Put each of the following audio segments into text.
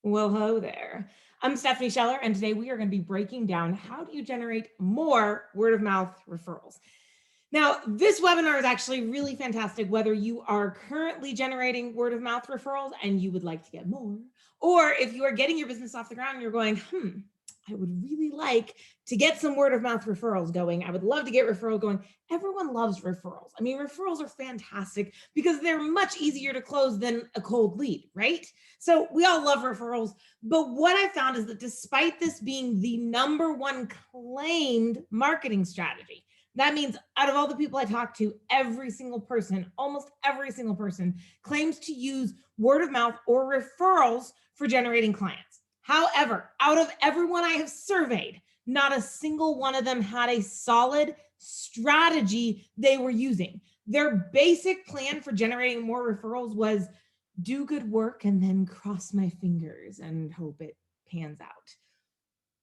Well, hello there. I'm Stephanie Scheller, and today we are going to be breaking down how do you generate more word of mouth referrals. Now, this webinar is actually really fantastic, whether you are currently generating word of mouth referrals and you would like to get more, or if you are getting your business off the ground and you're going, I would really like to get some word of mouth referrals going. I would love to get referral going. Everyone loves referrals. I mean, referrals are fantastic because they're much easier to close than a cold lead, right? So we all love referrals. But what I found is that despite this being the #1 claimed marketing strategy, that means out of all the people I talk to, every single person, almost every single person claims to use word of mouth or referrals for generating clients. However, out of everyone I have surveyed, not a single one of them had a solid strategy they were using. Their basic plan for generating more referrals was do good work and then cross my fingers and hope it pans out,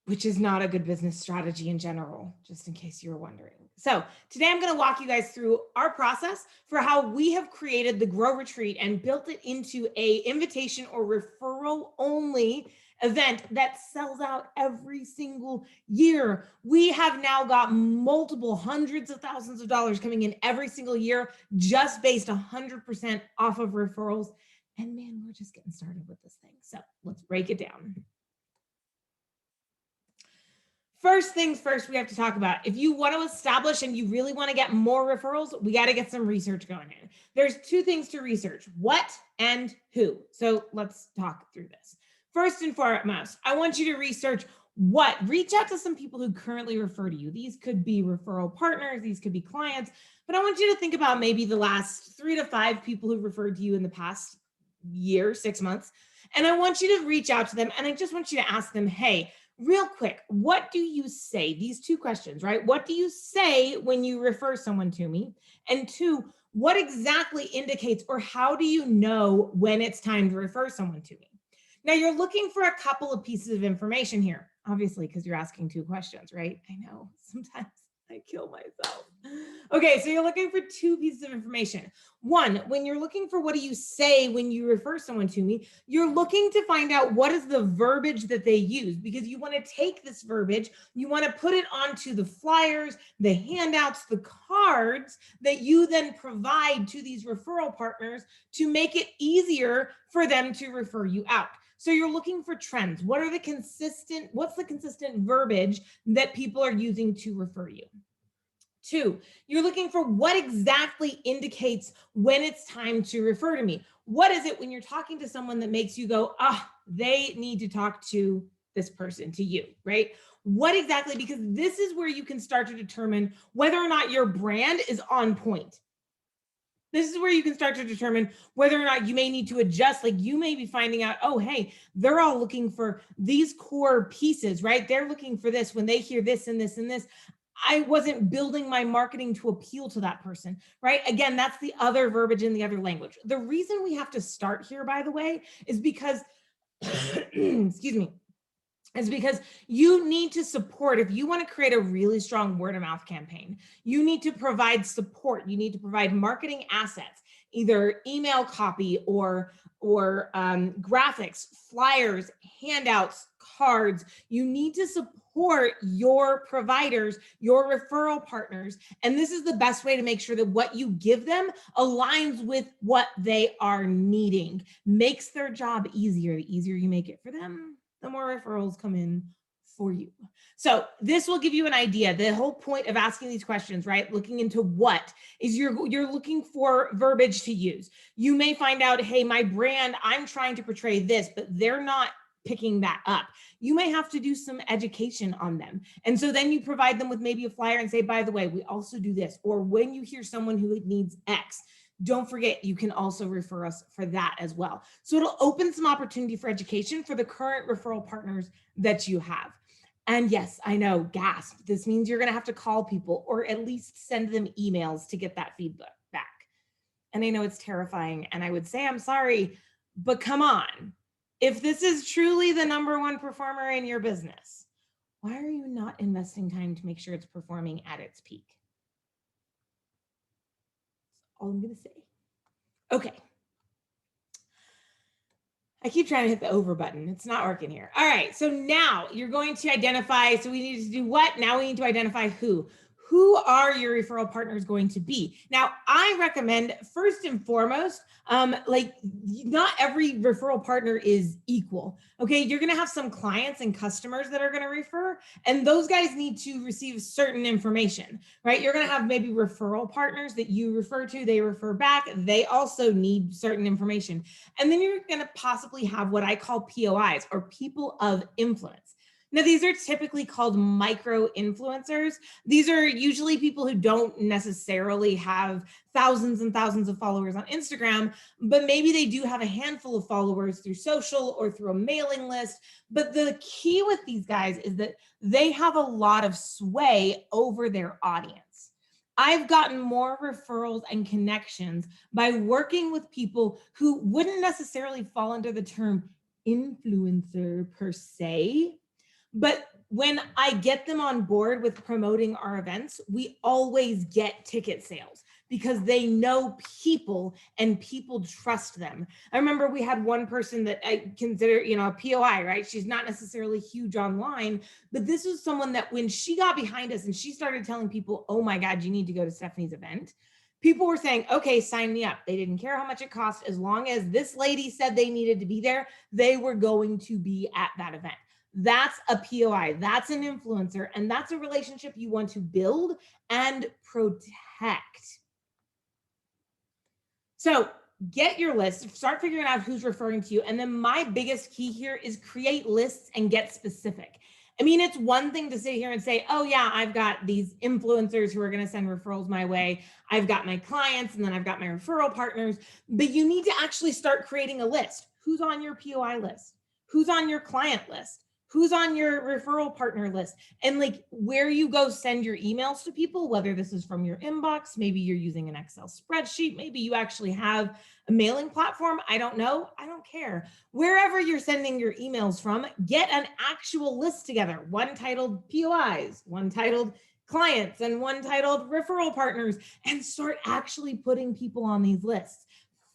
which is not a good business strategy in general, just in case you were wondering. So today I'm going to walk you guys through our process for how we have created the Grow Retreat and built it into a invitation or referral only event that sells out every single year. We have now got multiple hundreds of thousands of dollars coming in every single year, just based 100% off of referrals. And man, we're just getting started with this thing. So let's break it down. First things first, we have to talk about if you want to establish and you really want to get more referrals, we got to get some research going in. There's two things to research, what and who. So let's talk through this. First and foremost, I want you to research what. Reach out to some people who currently refer to you. These could be referral partners, these could be clients, but I want you to think about maybe the last 3 to 5 people who referred to you in the past year, 6 months. And I want you to reach out to them and I just want you to ask them, hey, real quick, what do you say? These two questions, right? What do you say when you refer someone to me? And 2, what exactly indicates or how do you know when it's time to refer someone to me? Now you're looking for a couple of pieces of information here, obviously, because you're asking 2 questions, right? I know sometimes I kill myself. Okay, so you're looking for 2 pieces of information. 1, when you're looking for what do you say when you refer someone to me, you're looking to find out what is the verbiage that they use, because you want to take this verbiage, you want to put it onto the flyers, the handouts, the cards that you then provide to these referral partners to make it easier for them to refer you out. So you're looking for trends. What's the consistent verbiage that people are using to refer you? 2, you're looking for what exactly indicates when it's time to refer to me. What is it when you're talking to someone that makes you go, they need to talk to this person, to you, right? What exactly, because this is where you can start to determine whether or not your brand is on point. This is where you can start to determine whether or not you may need to adjust. Like you may be finding out, oh, hey, they're all looking for these core pieces, right? They're looking for this when they hear this and this and this. I wasn't building my marketing to appeal to that person, right? Again, that's the other verbiage in the other language. The reason we have to start here, by the way, is because, excuse me, is because you need to support. If you want to create a really strong word of mouth campaign, you need to provide support. You need to provide marketing assets, either email copy or graphics, flyers, handouts, cards. You need to support your providers, your referral partners. And this is the best way to make sure that what you give them aligns with what they are needing, makes their job easier. The easier you make it for them, the more referrals come in for you. So this will give you an idea. The whole point of asking these questions, right? Looking into what is you're looking for verbiage to use. You may find out, hey, my brand, I'm trying to portray this, but they're not picking that up. You may have to do some education on them. And so then you provide them with maybe a flyer and say, by the way, we also do this. Or when you hear someone who needs X, don't forget, you can also refer us for that as well. So it'll open some opportunity for education for the current referral partners that you have. And yes, I know, gasp. This means you're going to have to call people or at least send them emails to get that feedback back. And I know it's terrifying. And I would say, I'm sorry, but come on. If this is truly the #1 performer in your business, why are you not investing time to make sure it's performing at its peak? That's all I'm going to say. Okay. I keep trying to hit the over button. It's not working here. All right, so now you're going to identify, so we need to do what? Now we need to identify who. Who are your referral partners going to be? Now, I recommend first and foremost, like not every referral partner is equal. Okay, you're gonna have some clients and customers that are gonna refer, and those guys need to receive certain information, right? You're gonna have maybe referral partners that you refer to, they refer back, they also need certain information. And then you're gonna possibly have what I call POIs, or people of influence. Now, these are typically called micro influencers. These are usually people who don't necessarily have thousands and thousands of followers on Instagram, but maybe they do have a handful of followers through social or through a mailing list. But the key with these guys is that they have a lot of sway over their audience. I've gotten more referrals and connections by working with people who wouldn't necessarily fall under the term influencer per se, but when I get them on board with promoting our events, we always get ticket sales because they know people and people trust them. I remember we had one person that I consider, a POI, right? She's not necessarily huge online, but this was someone that when she got behind us and she started telling people, oh my God, you need to go to Stephanie's event, people were saying, okay, sign me up. They didn't care how much it cost. As long as this lady said they needed to be there, they were going to be at that event. That's a POI, that's an influencer, and that's a relationship you want to build and protect. So get your list, start figuring out who's referring to you. And then my biggest key here is create lists and get specific. I mean, it's one thing to sit here and say, oh yeah, I've got these influencers who are going to send referrals my way. I've got my clients and then I've got my referral partners, but you need to actually start creating a list. Who's on your POI list? Who's on your client list? Who's on your referral partner list, and like where you go send your emails to people, whether this is from your inbox, maybe you're using an Excel spreadsheet, maybe you actually have a mailing platform. I don't know. I don't care. Wherever you're sending your emails from, get an actual list together, one titled POIs, one titled clients, and one titled referral partners, and start actually putting people on these lists.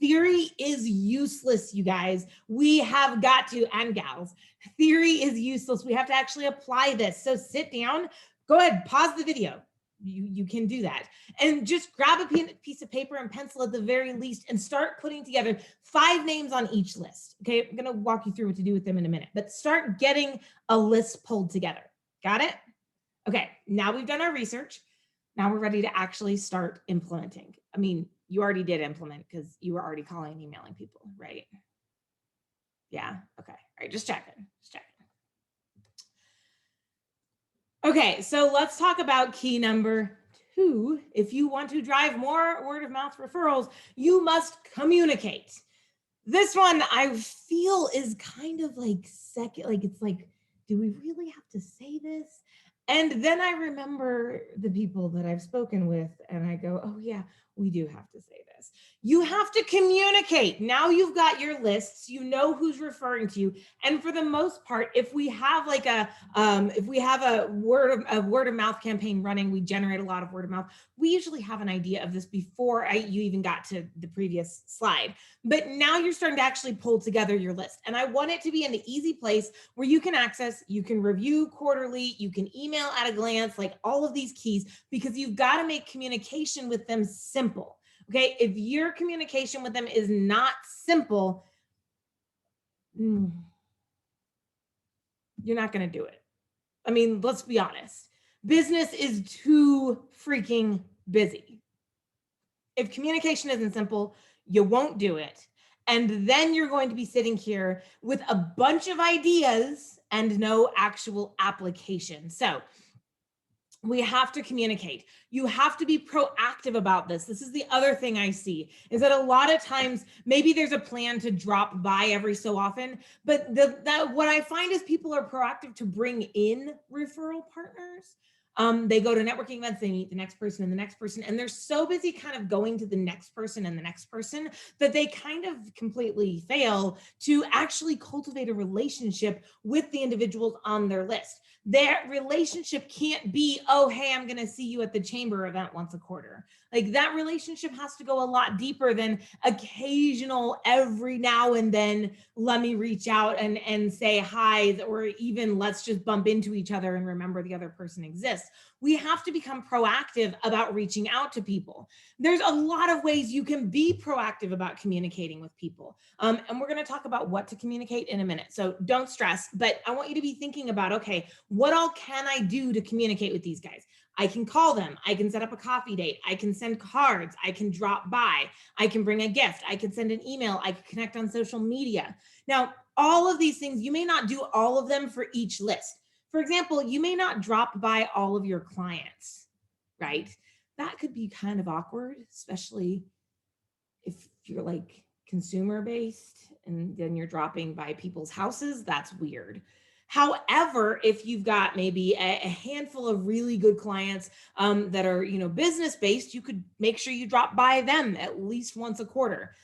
Theory is useless, you guys. We have got to, and gals, theory is useless. We have to actually apply this. So sit down, go ahead, pause the video. You can do that. And just grab a piece of paper and pencil at the very least and start putting together 5 names on each list. Okay, I'm gonna walk you through what to do with them in a minute, but start getting a list pulled together. Got it? Okay, now we've done our research. Now we're ready to actually start implementing. I mean, you already did implement because you were already calling and emailing people, right? Yeah, okay, all right, just checking. Okay, so let's talk about key number 2. If you want to drive more word of mouth referrals, you must communicate. This one I feel is kind of like second, like it's like, do we really have to say this? And then I remember the people that I've spoken with and I go, oh yeah, we do have to say this. You have to communicate. Now you've got your lists, you know who's referring to you. And for the most part, if we have like a word of mouth campaign running, we generate a lot of word of mouth. We usually have an idea of this before you even got to the previous slide. But now you're starting to actually pull together your list. And I want it to be in the easy place where you can access, you can review quarterly, you can email at a glance, like all of these keys, because you've got to make communication with them simple. Okay, if your communication with them is not simple, you're not going to do it. I mean, let's be honest. Business is too freaking busy. If communication isn't simple, you won't do it. And then you're going to be sitting here with a bunch of ideas and no actual application. So we have to communicate. You have to be proactive about this. This is the other thing I see is that a lot of times maybe there's a plan to drop by every so often, but what I find is people are proactive to bring in referral partners. They go to networking events, they meet the next person and the next person, and they're so busy kind of going to the next person and the next person that they kind of completely fail to actually cultivate a relationship with the individuals on their list. Their relationship can't be, oh, hey, I'm going to see you at the chamber event once a quarter. Like that relationship has to go a lot deeper than occasional, every now and then, let me reach out and say hi, or even let's just bump into each other and remember the other person exists. We have to become proactive about reaching out to people. There's a lot of ways you can be proactive about communicating with people. And we're going to talk about what to communicate in a minute. So don't stress, but I want you to be thinking about, okay, what all can I do to communicate with these guys? I can call them. I can set up a coffee date. I can send cards. I can drop by. I can bring a gift. I can send an email. I can connect on social media. Now, all of these things, you may not do all of them for each list. For example, you may not drop by all of your clients, right? That could be kind of awkward, especially if you're like consumer based and then you're dropping by people's houses. That's weird. However, if you've got maybe a handful of really good clients that are, business based, you could make sure you drop by them at least once a quarter.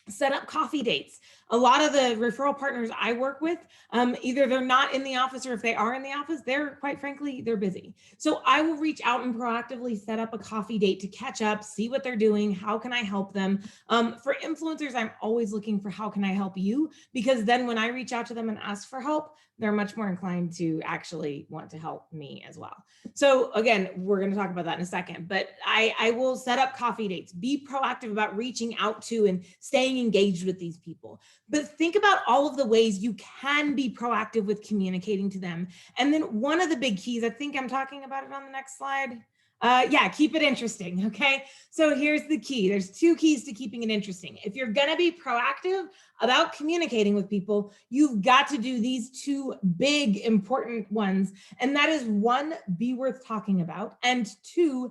Set up coffee dates. A lot of the referral partners I work with, either they're not in the office, or if they are in the office, quite frankly, they're busy. So I will reach out and proactively set up a coffee date to catch up, see what they're doing. How can I help them? For influencers, I'm always looking for how can I help you? Because then when I reach out to them and ask for help, they're much more inclined to actually want to help me as well. So again, we're going to talk about that in a second, but I will set up coffee dates, be proactive about reaching out to and staying engaged with these people. But think about all of the ways you can be proactive with communicating to them. And then one of the big keys, I think I'm talking about it on the next slide. Yeah, keep it interesting, okay? So here's the key. There's 2 keys to keeping it interesting. If you're gonna be proactive about communicating with people, you've got to do these 2 big important ones. And that is 1, be worth talking about, and 2,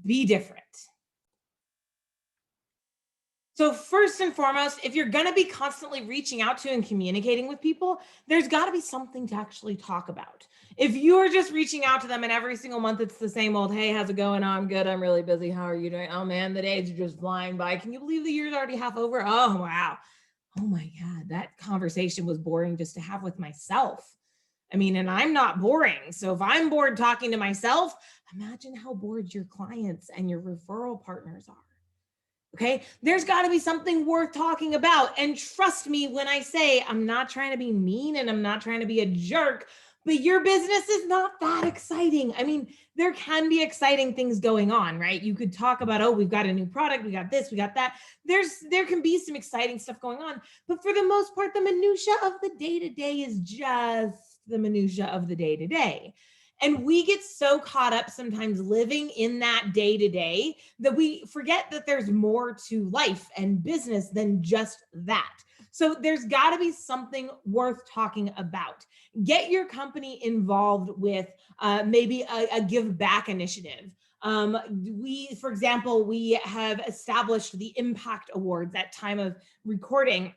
be different. So first and foremost, if you're going to be constantly reaching out to and communicating with people, there's got to be something to actually talk about. If you're just reaching out to them and every single month it's the same old, hey, how's it going? Oh, I'm good. I'm really busy. How are you doing? Oh man, the days are just flying by. Can you believe the year's already half over? Oh, wow. Oh my God, that conversation was boring just to have with myself. I mean, and I'm not boring. So if I'm bored talking to myself, imagine how bored your clients and your referral partners are. Okay, there's got to be something worth talking about. And trust me when I say I'm not trying to be mean and I'm not trying to be a jerk, but your business is not that exciting. I mean, there can be exciting things going on, right? You could talk about, oh, we've got a new product, we got this, we got that. There can be some exciting stuff going on, but for the most part, the minutia of the day-to-day is just the minutia of the day-to-day. And we get so caught up sometimes living in that day-to-day that we forget that there's more to life and business than just that. So there's got to be something worth talking about. Get your company involved with maybe a give back initiative. For example, we have established the Impact Awards at time of recording.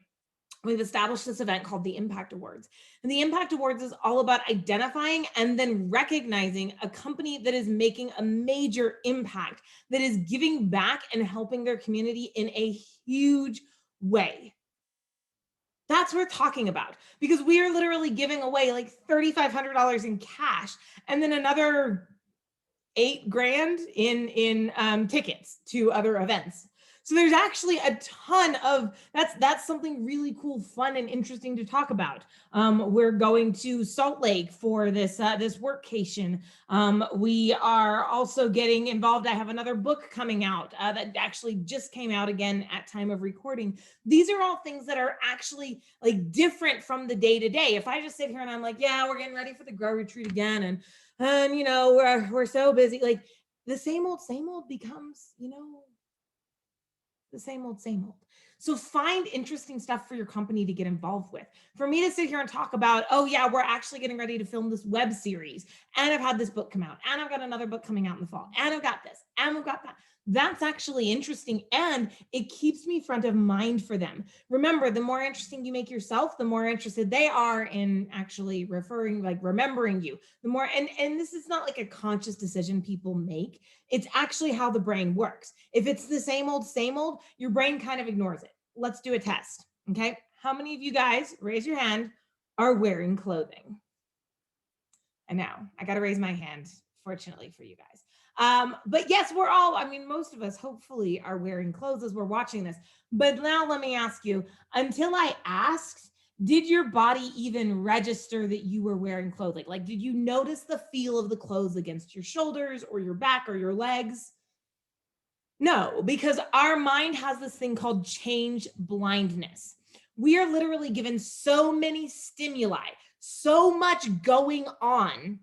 We've established this event called the Impact Awards. And the Impact Awards is all about identifying and then recognizing a company that is making a major impact, that is giving back and helping their community in a huge way. That's worth talking about, because we are literally giving away like $3,500 in cash and then another $8,000 in tickets to other events. So there's actually a ton of, that's something really cool, fun, and interesting to talk about. We're going to Salt Lake for this workcation. We are also getting involved. I have another book coming out that actually just came out again at time of recording. These are all things that are actually like different from the day-to-day. If I just sit here and I'm like, yeah, we're getting ready for the Grow Retreat again, and we're so busy, like the same old becomes, the same old. So find interesting stuff for your company to get involved with. For me to sit here and talk about, oh yeah, we're actually getting ready to film this web series, and I've had this book come out, and I've got another book coming out in the fall, and I've got this, and we've got that. That's actually interesting, and it keeps me front of mind for them. Remember, the more interesting you make yourself, the more interested they are in actually remembering you. The more, and this is not like a conscious decision people make. It's actually how the brain works. If it's the same old, your brain kind of ignores it. Let's do a test, okay? How many of you guys, raise your hand, are wearing clothing? I know, I got to raise my hand, fortunately for you guys. But yes, we're all, I mean, most of us hopefully are wearing clothes as we're watching this. But now let me ask you, until I asked, did your body even register that you were wearing clothing? Like, did you notice the feel of the clothes against your shoulders or your back or your legs? No, because our mind has this thing called change blindness. We are literally given so many stimuli, so much going on,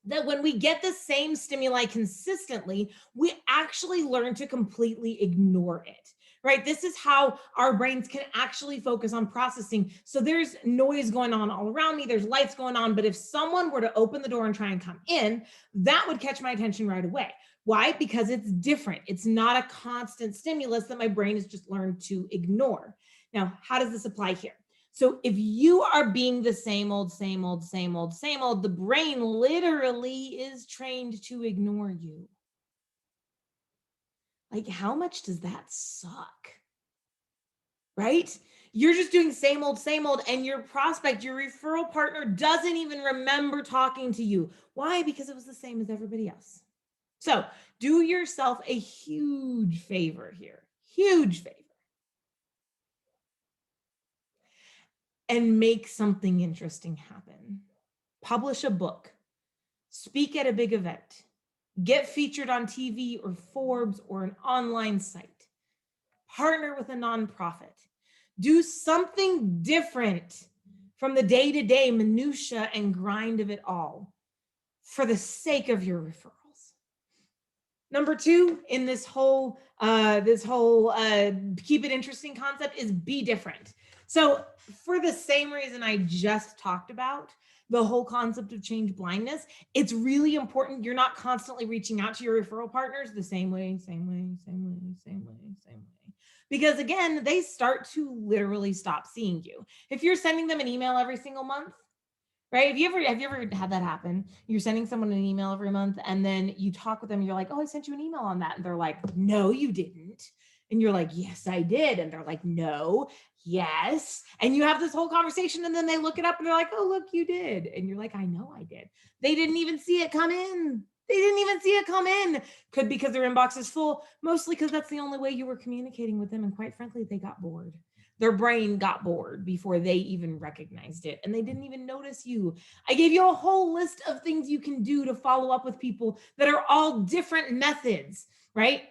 that when we get the same stimuli consistently, we actually learn to completely ignore it, right? This is how our brains can actually focus on processing. So there's noise going on all around me, there's lights going on, but if someone were to open the door and try and come in, that would catch my attention right away. Why? Because it's different. It's not a constant stimulus that my brain has just learned to ignore. Now, how does this apply here? So if you are being the same old, same old, same old, same old, the brain literally is trained to ignore you. Like, how much does that suck? Right? You're just doing same old, and your prospect, your referral partner doesn't even remember talking to you. Why? Because it was the same as everybody else. So do yourself a huge favor here, huge favor, and make something interesting happen. Publish a book, speak at a big event, get featured on TV or Forbes or an online site, partner with a nonprofit, do something different from the day-to-day minutia and grind of it all for the sake of your referrals. Number two in this whole keep it interesting concept is be different. So for the same reason I just talked about, the whole concept of change blindness, it's really important you're not constantly reaching out to your referral partners the same way. Because again, they start to literally stop seeing you. If you're sending them an email every single month, right? Have you ever had that happen? You're sending someone an email every month and then you talk with them and you're like, oh, I sent you an email on that. And they're like, no, you didn't. And you're like, yes, I did. And they're like, no, yes. And you have this whole conversation and then they look it up and they're like, oh, look, you did. And you're like, I know I did. They didn't even see it come in. They didn't even see it come in. Could be because their inbox is full, mostly because that's the only way you were communicating with them. And quite frankly, they got bored. Their brain got bored before they even recognized it and they didn't even notice you. I gave you a whole list of things you can do to follow up with people that are all different methods, right?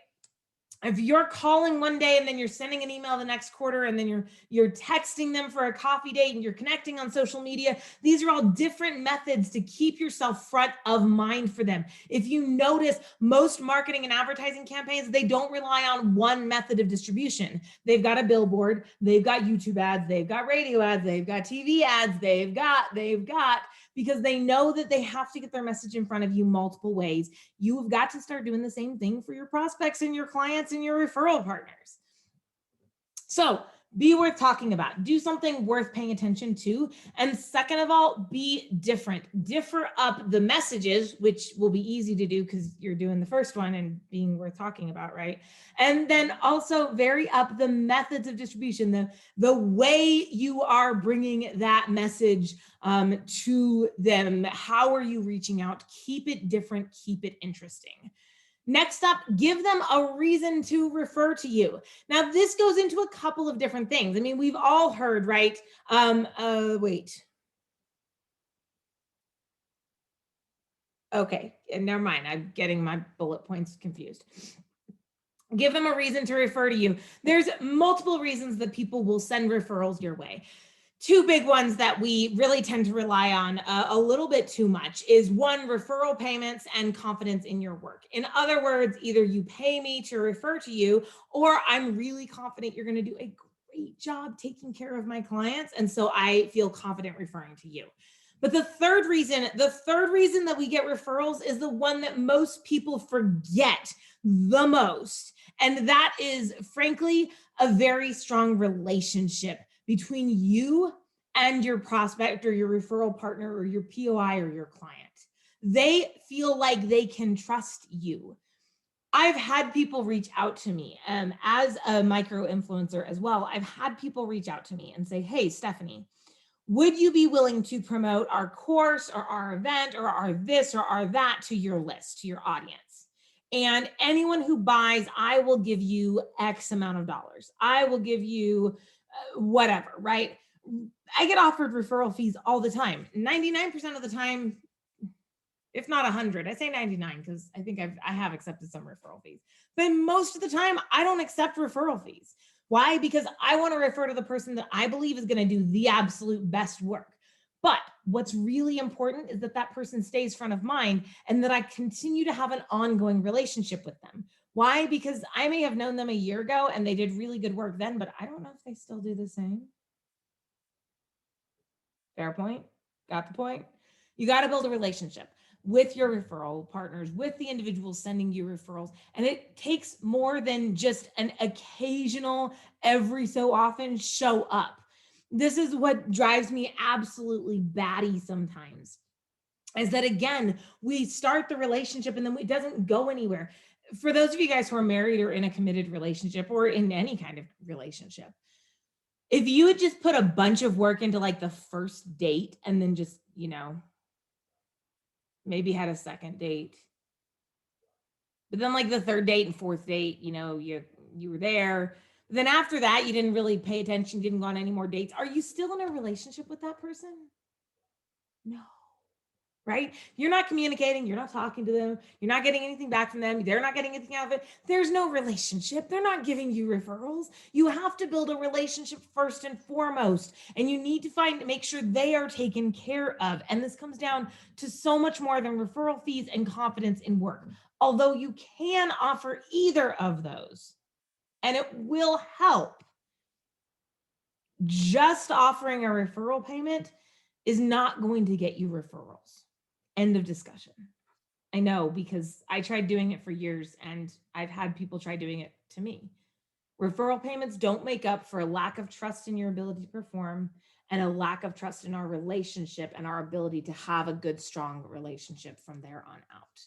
If you're calling one day and then you're sending an email the next quarter and then you're texting them for a coffee date and you're connecting on social media, these are all different methods to keep yourself front of mind for them. If you notice, most marketing and advertising campaigns, they don't rely on one method of distribution. They've got a billboard, they've got YouTube ads, they've got radio ads, they've got TV ads, they've got, because they know that they have to get their message in front of you multiple ways. You've got to start doing the same thing for your prospects and your clients and your referral partners. So be worth talking about, do something worth paying attention to. And second of all, be different, differ up the messages, which will be easy to do because you're doing the first one and being worth talking about, right? And then also vary up the methods of distribution, the way you are bringing that message to them. How are you reaching out? Keep it different, keep it interesting. Next up, give them a reason to refer to you. Now, this goes into a couple of different things. I mean, we've all heard, right? Wait. Okay, never mind. I'm getting my bullet points confused. Give them a reason to refer to you. There's multiple reasons that people will send referrals your way. Two big ones that we really tend to rely on a little bit too much is one, referral payments and confidence in your work. In other words, either you pay me to refer to you, or I'm really confident you're going to do a great job taking care of my clients. And so I feel confident referring to you. But the third reason that we get referrals is the one that most people forget the most. And that is, frankly, a very strong relationship between you and your prospect or your referral partner or your POI or your client. They feel like they can trust you. I've had people reach out to me as a micro influencer as well. I've had people reach out to me and say, hey, Stephanie, Would you be willing to promote our course or our event or our this or our that to your list, to your audience? And anyone who buys, I will give you X amount of dollars. I will give you whatever, right? I get offered referral fees all the time. 99% of the time, if not 100, I say 99 because I think I have accepted some referral fees. But most of the time, I don't accept referral fees. Why? Because I want to refer to the person that I believe is going to do the absolute best work. But what's really important is that that person stays front of mind and that I continue to have an ongoing relationship with them. Why? Because I may have known them a year ago and they did really good work then, but I don't know if they still do the same. Fair point. Got the point. You got to build a relationship with your referral partners, with the individuals sending you referrals. And it takes more than just an occasional, every so often show up. This is what drives me absolutely batty sometimes, is that again, we start the relationship and then it doesn't go anywhere. For those of you guys who are married or in a committed relationship or in any kind of relationship, if you would just put a bunch of work into like the first date and then just, maybe had a second date, but then like the third date and fourth date, you were there. Then after that, you didn't really pay attention, didn't go on any more dates. Are you still in a relationship with that person? No. Right? You're not communicating, you're not talking to them, you're not getting anything back from them, they're not getting anything out of it. There's no relationship. They're not giving you referrals. You have to build a relationship first and foremost, and you need to make sure they are taken care of. And this comes down to so much more than referral fees and confidence in work. Although you can offer either of those, and it will help. Just offering a referral payment is not going to get you referrals. End of discussion. I know, because I tried doing it for years and I've had people try doing it to me. Referral payments don't make up for a lack of trust in your ability to perform and a lack of trust in our relationship and our ability to have a good, strong relationship from there on out.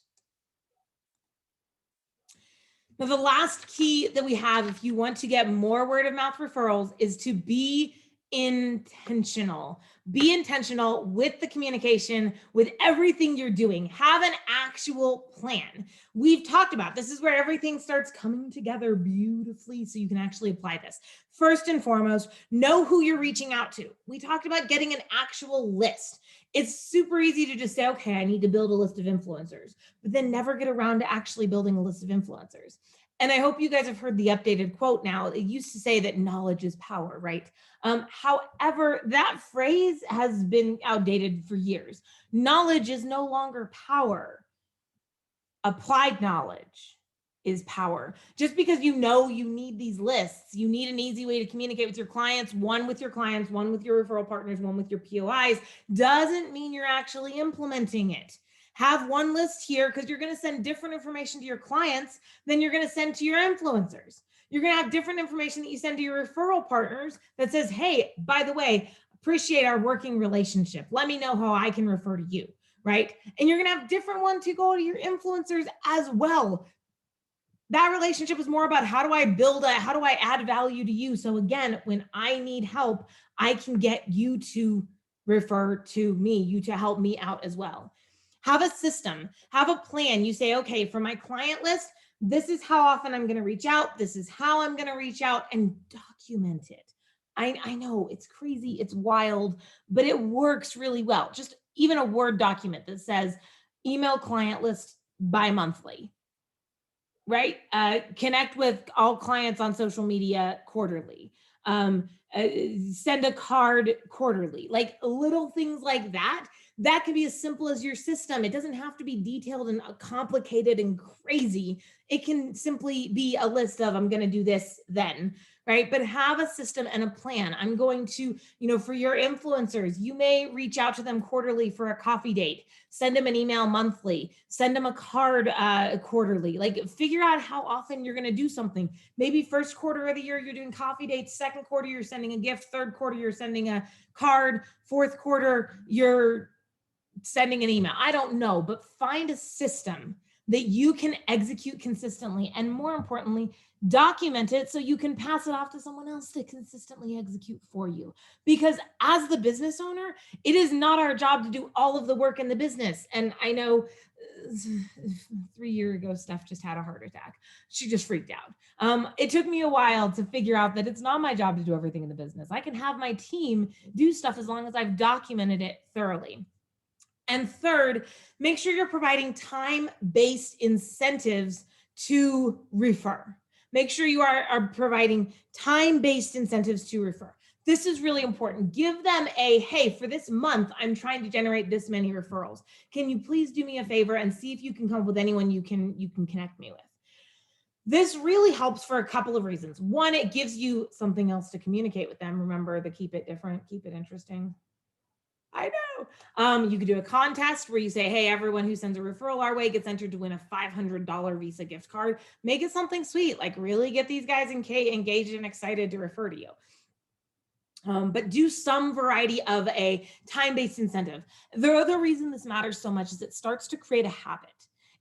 Now, the last key that we have, if you want to get more word of mouth referrals, is to be intentional. Be intentional with the communication, with everything you're doing. Have an actual plan. We've talked about this is where everything starts coming together beautifully so you can actually apply this. First and foremost, know who you're reaching out to. We talked about getting an actual list. It's super easy to just say, okay, I need to build a list of influencers, but then never get around to actually building a list of influencers. And I hope you guys have heard the updated quote now. It used to say that knowledge is power, right? However, that phrase has been outdated for years. Knowledge is no longer power. Applied knowledge is power. Just because you know you need these lists, you need an easy way to communicate with your clients, one with your clients, one with your referral partners, one with your POIs, doesn't mean you're actually implementing it. Have one list here because you're going to send different information to your clients than you're going to send to your influencers. You're going to have different information that you send to your referral partners that says, hey, by the way, appreciate our working relationship. Let me know how I can refer to you, right? And you're going to have different ones to go to your influencers as well. That relationship is more about how do I add value to you? So again, when I need help, I can get you to refer to me, you to help me out as well. Have a system, have a plan. You say, okay, for my client list, this is how often I'm going to reach out. This is how I'm going to reach out, and document it. I know it's crazy, it's wild, but it works really well. Just even a Word document that says email client list bi-monthly, right? Connect with all clients on social media quarterly. Send a card quarterly, like little things like that. That can be as simple as your system. It doesn't have to be detailed and complicated and crazy. It can simply be a list of, I'm going to do this then, right? But have a system and a plan. I'm going to, for your influencers, you may reach out to them quarterly for a coffee date, send them an email monthly, send them a card quarterly, like figure out how often you're going to do something. Maybe first quarter of the year, you're doing coffee dates. Second quarter, you're sending a gift. Third quarter, you're sending a card. Fourth quarter, you're sending an email. I don't know, but find a system that you can execute consistently, and more importantly, document it so you can pass it off to someone else to consistently execute for you. Because as the business owner, it is not our job to do all of the work in the business. And I know 3 years ago, Steph just had a heart attack. She just freaked out. It took me a while to figure out that it's not my job to do everything in the business. I can have my team do stuff as long as I've documented it thoroughly. And third, make sure you're providing time-based incentives to refer. Make sure you are providing time-based incentives to refer. This is really important. Give them a, hey, for this month, I'm trying to generate this many referrals. Can you please do me a favor and see if you can come up with anyone you can connect me with? This really helps for a couple of reasons. One, it gives you something else to communicate with them. Remember the keep it different, keep it interesting. I know. You could do a contest where you say, hey, everyone who sends a referral our way gets entered to win a $500 Visa gift card. Make it something sweet, like really get these guys engaged and excited to refer to you. But do some variety of a time-based incentive. The other reason this matters so much is it starts to create a habit.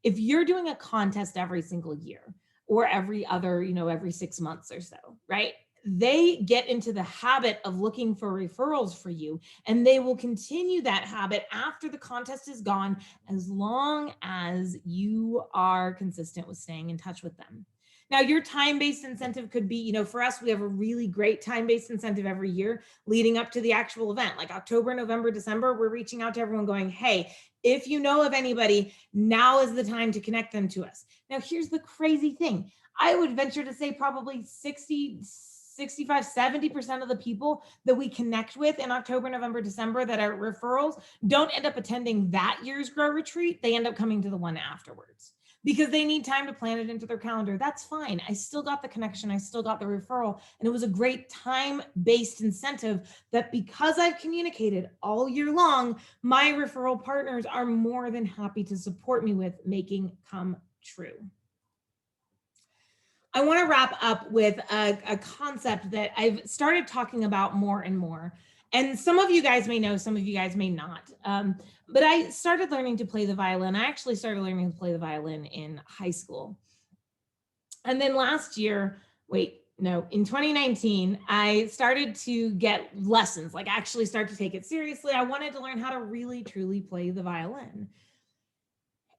If you're doing a contest every single year or every other, every 6 months or so, right? They get into the habit of looking for referrals for you, and they will continue that habit after the contest is gone, as long as you are consistent with staying in touch with them. Now, your time-based incentive could be, for us, we have a really great time-based incentive every year leading up to the actual event, like October, November, December. We're reaching out to everyone going, hey, if you know of anybody, now is the time to connect them to us. Now, here's the crazy thing. I would venture to say probably 65, 70% of the people that we connect with in October, November, December that are referrals don't end up attending that year's Grow Retreat. They end up coming to the one afterwards because they need time to plan it into their calendar. That's fine. I still got the connection. I still got the referral. And it was a great time-based incentive that, because I've communicated all year long, my referral partners are more than happy to support me with making come true. I want to wrap up with a concept that I've started talking about more and more. And some of you guys may know, some of you guys may not. But I started learning to play the violin. I actually started learning to play the violin in high school. And then last year, in 2019, I started to get lessons, like actually start to take it seriously. I wanted to learn how to really, truly play the violin.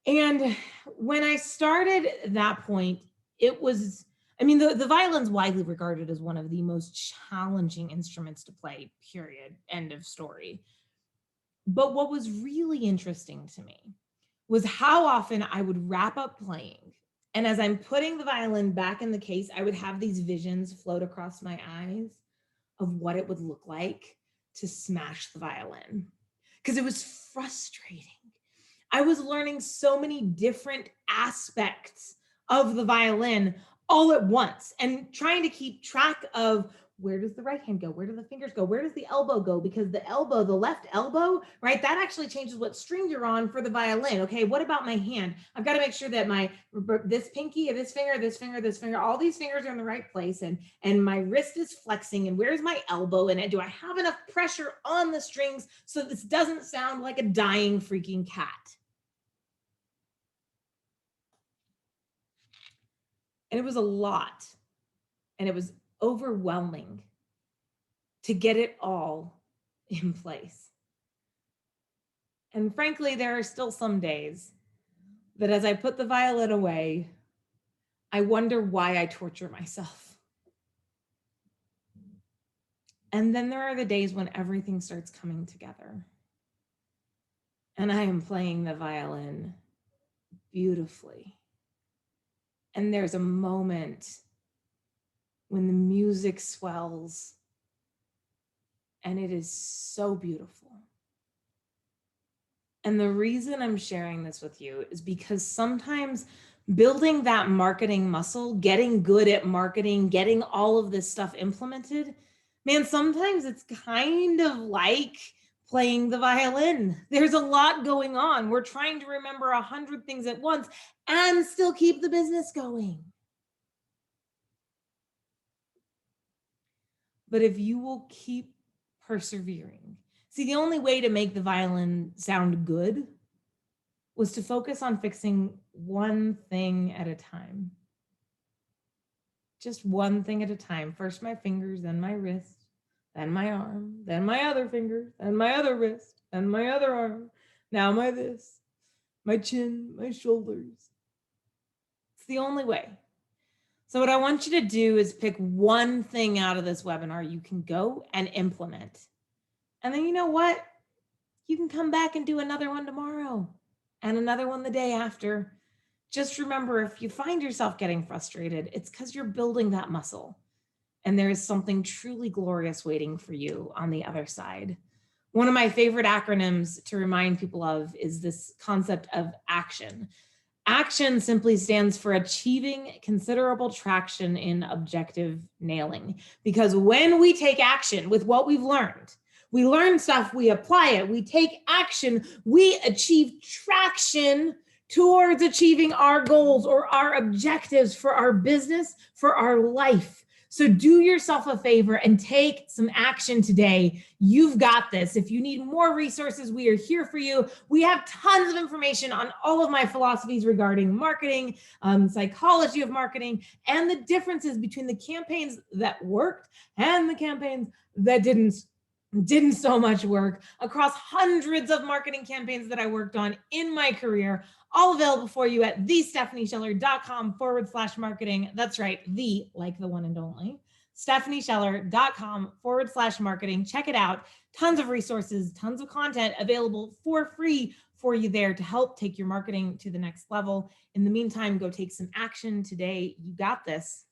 And when I started at that point, it was, the violin's widely regarded as one of the most challenging instruments to play, period, end of story. But what was really interesting to me was how often I would wrap up playing. And as I'm putting the violin back in the case, I would have these visions float across my eyes of what it would look like to smash the violin, because it was frustrating. I was learning so many different aspects of the violin all at once and trying to keep track of, where does the right hand go? Where do the fingers go? Where does the elbow go? Because the left elbow, right? That actually changes what string you're on for the violin. Okay, what about my hand? I've got to make sure that this pinky, this finger, all these fingers are in the right place, and my wrist is flexing, and where's my elbow in it? Do I have enough pressure on the strings so this doesn't sound like a dying freaking cat? And it was a lot, and it was overwhelming to get it all in place. And frankly, there are still some days that as I put the violin away, I wonder why I torture myself. And then there are the days when everything starts coming together. And I am playing the violin beautifully. And there's a moment when the music swells, and it is so beautiful. And the reason I'm sharing this with you is because sometimes building that marketing muscle, getting good at marketing, getting all of this stuff implemented, man, sometimes it's kind of like playing the violin. There's a lot going on. We're trying to remember 100 things at once and still keep the business going. But if you will keep persevering, see, the only way to make the violin sound good was to focus on fixing one thing at a time. Just one thing at a time. First my fingers, then my wrist, then my arm, then my other finger, then my other wrist, then my other arm. Now my this, my chin, my shoulders. It's the only way. So what I want you to do is pick one thing out of this webinar you can go and implement. And then you know what? You can come back and do another one tomorrow and another one the day after. Just remember, if you find yourself getting frustrated, it's because you're building that muscle. And there is something truly glorious waiting for you on the other side. One of my favorite acronyms to remind people of is this concept of action. Action simply stands for achieving considerable traction in objective nailing. Because when we take action with what we've learned, we learn stuff, we apply it, we take action, we achieve traction towards achieving our goals or our objectives for our business, for our life. So do yourself a favor and take some action today. You've got this. If you need more resources, we are here for you. We have tons of information on all of my philosophies regarding marketing, psychology of marketing, and the differences between the campaigns that worked and the campaigns that didn't so much work across hundreds of marketing campaigns that I worked on in my career, all available for you at thestephaniescheller.com/marketing. That's right, the, like the one and only, stephaniescheller.com/marketing. Check it out. Tons of resources, tons of content available for free for you there to help take your marketing to the next level. In the meantime, go take some action today. You got this.